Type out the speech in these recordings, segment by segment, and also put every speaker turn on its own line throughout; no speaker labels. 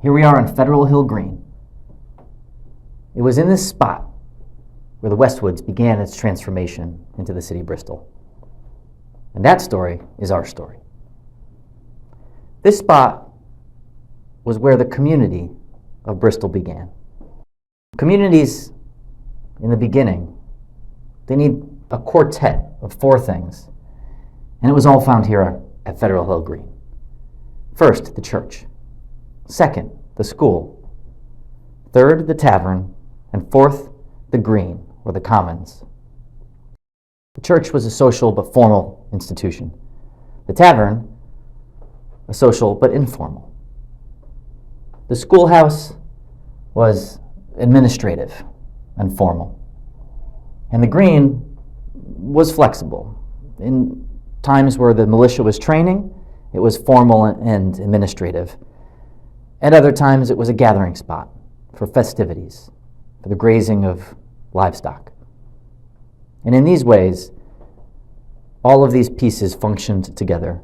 Here we are on Federal Hill Green. It was in this spot where the Westwoods began its transformation into the city of Bristol. And that story is our story. This spot was where the community of Bristol began. Communities, in the beginning, they need a quartet of 4 things, and it was all found here at Federal Hill Green. First, the church. Second, the school. Third, the tavern. And fourth, the green, or the commons. The church was a social but formal institution. The tavern, a social but informal. The schoolhouse was administrative and formal. And the green was flexible. In times where the militia was training, it was formal and administrative. At other times, it was a gathering spot for festivities, for the grazing of livestock. And in these ways, all of these pieces functioned together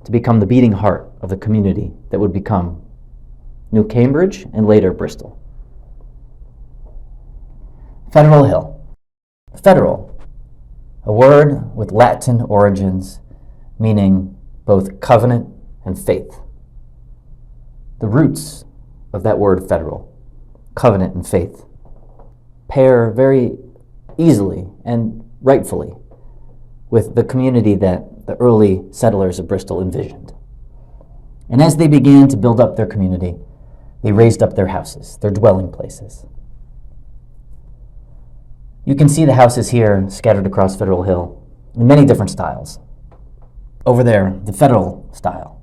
to become the beating heart of the community that would become New Cambridge and later Bristol. Federal Hill. Federal, a word with Latin origins meaning both covenant and faith. The roots of that word federal, covenant and faith, pair very easily and rightfully with the community that the early settlers of Bristol envisioned. And as they began to build up their community, they raised up their houses, their dwelling places. You can see the houses here scattered across Federal Hill in many different styles. Over there, the Federal style.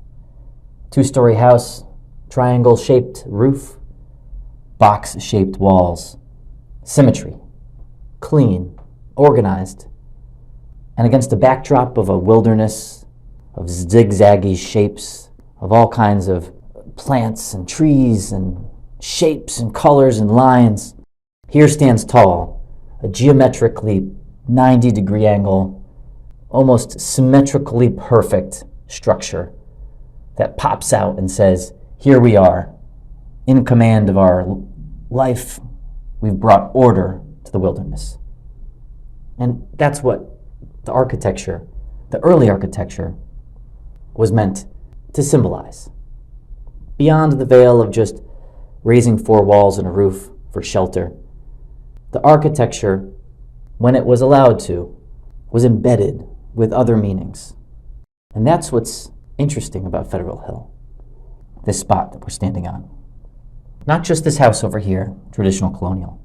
2-story house, triangle-shaped roof, box-shaped walls, symmetry, clean, organized, and against a backdrop of a wilderness of zigzaggy shapes of all kinds of plants and trees and shapes and colors and lines, here stands tall, a geometrically 90-degree angle, almost symmetrically perfect structure that pops out and says, here we are, in command of our life. We've brought order to the wilderness. And that's what the architecture, the early architecture, was meant to symbolize. Beyond the veil of just raising 4 walls and a roof for shelter, the architecture, when it was allowed to, was embedded with other meanings. And that's what's interesting about Federal Hill, this spot that we're standing on. Not just this house over here, traditional colonial,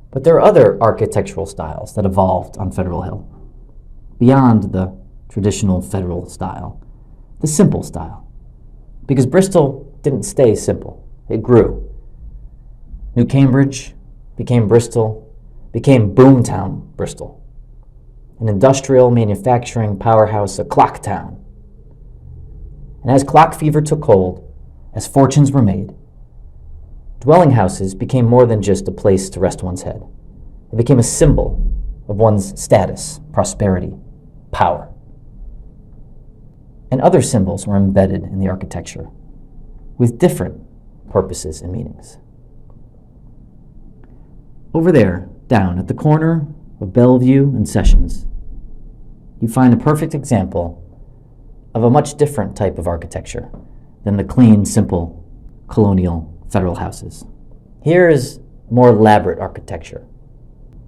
but there are other architectural styles that evolved on Federal Hill, beyond the traditional Federal style, the simple style. Because Bristol didn't stay simple, it grew. New Cambridge became Bristol, became Boomtown Bristol, an industrial manufacturing powerhouse, a clock town. And as clock fever took hold, as fortunes were made, dwelling houses became more than just a place to rest one's head. It became a symbol of one's status, prosperity, power. And other symbols were embedded in the architecture with different purposes and meanings. Over there, down at the corner of Bellevue and Sessions, you find a perfect example of a much different type of architecture than the clean, simple, colonial Federal houses. Here is more elaborate architecture.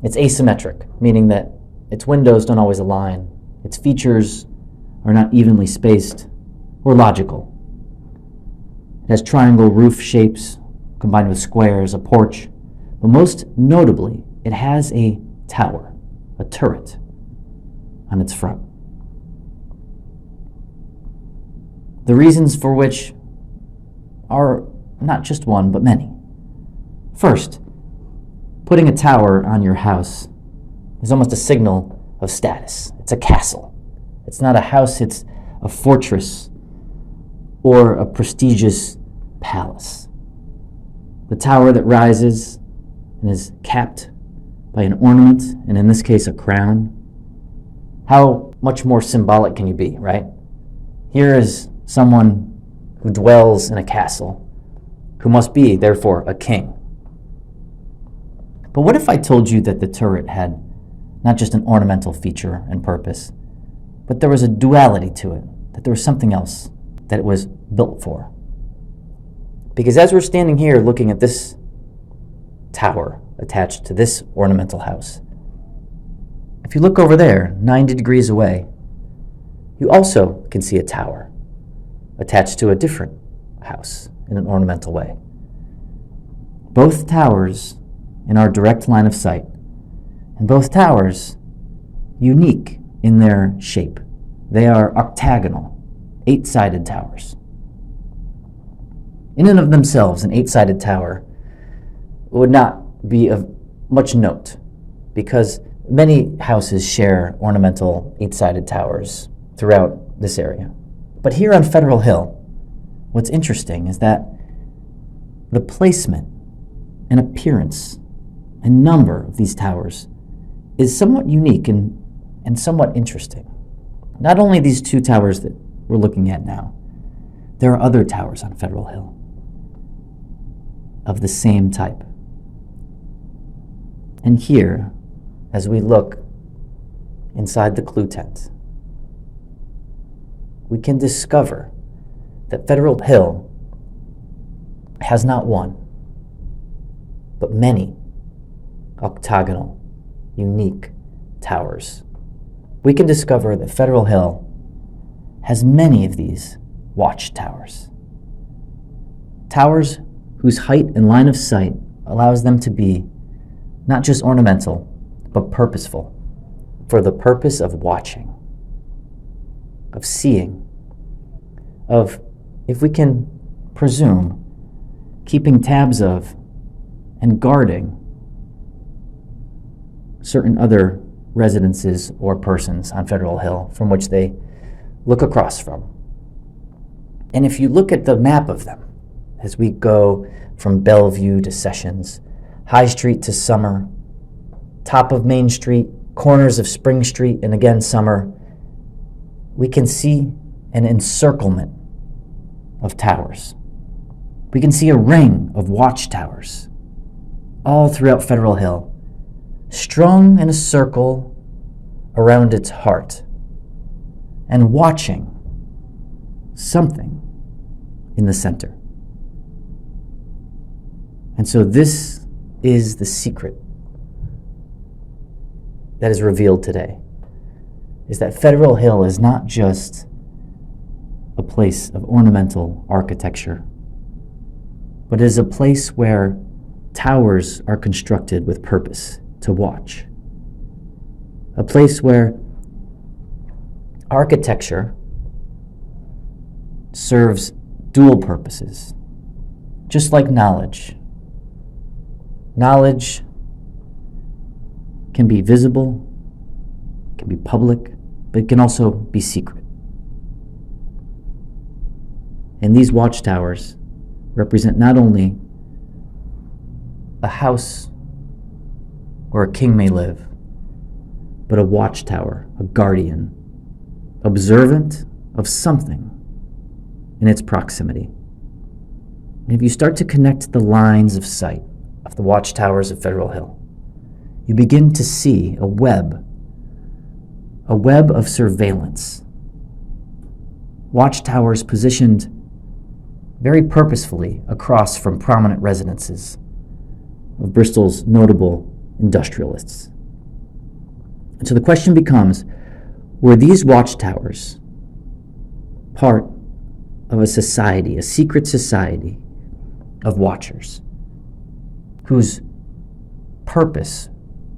It's asymmetric, meaning that its windows don't always align, its features are not evenly spaced or logical. It has triangle roof shapes combined with squares, a porch, but most notably, it has a tower, a turret, on its front. The reasons for which are not just one, but many. First, putting a tower on your house is almost a signal of status. It's a castle. It's not a house, it's a fortress or a prestigious palace. The tower that rises and is capped by an ornament, and in this case, a crown. How much more symbolic can you be, right? Here is someone who dwells in a castle, who must be, therefore, a king. But what if I told you that the turret had not just an ornamental feature and purpose, but there was a duality to it, that there was something else that it was built for? Because as we're standing here looking at this tower attached to this ornamental house, if you look over there, 90 degrees away, you also can see a tower attached to a different house in an ornamental way. Both towers in our direct line of sight, and both towers unique in their shape. They are octagonal, 8-sided towers. In and of themselves, an 8-sided tower would not be of much note because many houses share ornamental 8-sided towers throughout this area. But here on Federal Hill, what's interesting is that the placement and appearance and number of these towers is somewhat unique and somewhat interesting. Not only these 2 towers that we're looking at now, there are other towers on Federal Hill of the same type. And here, as we look inside the clue tent, we can discover that Federal Hill has not one, but many octagonal, unique towers. We can discover that Federal Hill has many of these watchtowers. Towers whose height and line of sight allows them to be not just ornamental, but purposeful, for the purpose of watching, of seeing, of, if we can presume, keeping tabs of and guarding certain other residences or persons on Federal Hill from which they look across from. And if you look at the map of them, as we go from Bellevue to Sessions, High Street to Summer, top of Main Street, corners of Spring Street, and again Summer, we can see an encirclement of towers. We can see a ring of watchtowers all throughout Federal Hill, strung in a circle around its heart, and watching something in the center. And so this is the secret that is revealed today, is that Federal Hill is not just a place of ornamental architecture, but is a place where towers are constructed with purpose to watch. A place where architecture serves dual purposes, just like knowledge. Knowledge can be visible, can be public, but it can also be secret. And these watchtowers represent not only a house where a king may live, but a watchtower, a guardian, observant of something in its proximity. And if you start to connect the lines of sight of the watchtowers of Federal Hill, you begin to see a web of surveillance. Watchtowers positioned very purposefully across from prominent residences of Bristol's notable industrialists. And so the question becomes, were these watchtowers part of a society, a secret society of watchers whose purpose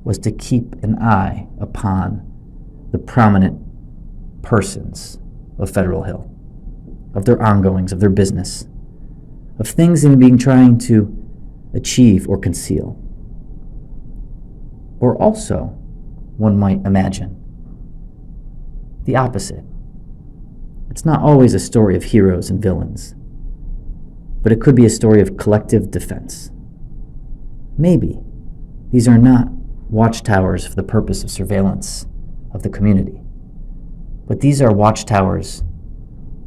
was to keep an eye upon the prominent persons of Federal Hill, of their ongoings, of their business, of things they may be trying to achieve or conceal? Or also, one might imagine, the opposite. It's not always a story of heroes and villains, but it could be a story of collective defense. Maybe these are not watchtowers for the purpose of surveillance of the community, but these are watchtowers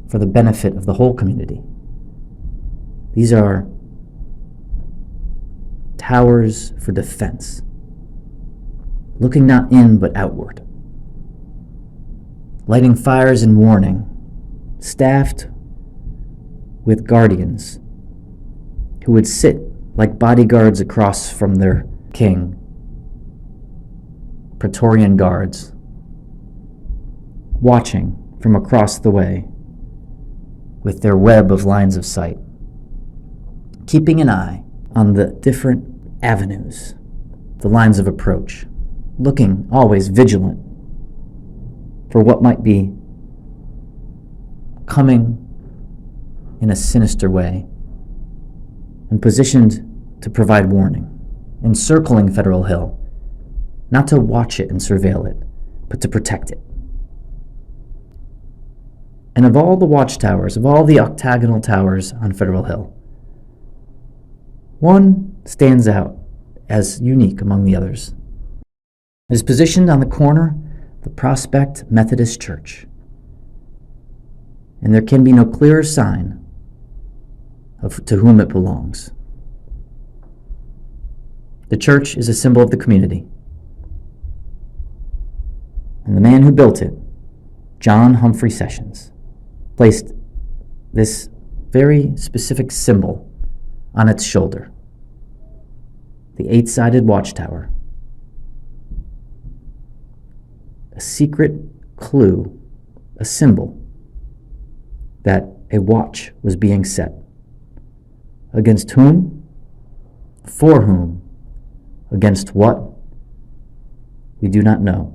for the benefit of the whole community. These are towers for defense, looking not in but outward, lighting fires in warning, staffed with guardians who would sit like bodyguards across from their king, Praetorian guards, watching from across the way with their web of lines of sight, keeping an eye on the different avenues, the lines of approach, looking always vigilant for what might be coming in a sinister way, and positioned to provide warning, encircling Federal Hill, not to watch it and surveil it, but to protect it. And of all the watchtowers, of all the octagonal towers on Federal Hill, one stands out as unique among the others. It is positioned on the corner of the Prospect Methodist Church, and there can be no clearer sign of to whom it belongs. The church is a symbol of the community, and the man who built it, John Humphrey Sessions, placed this very specific symbol on its shoulder, the 8-sided watchtower, a secret clue, a symbol that a watch was being set. Against whom? For whom? Against what? We do not know.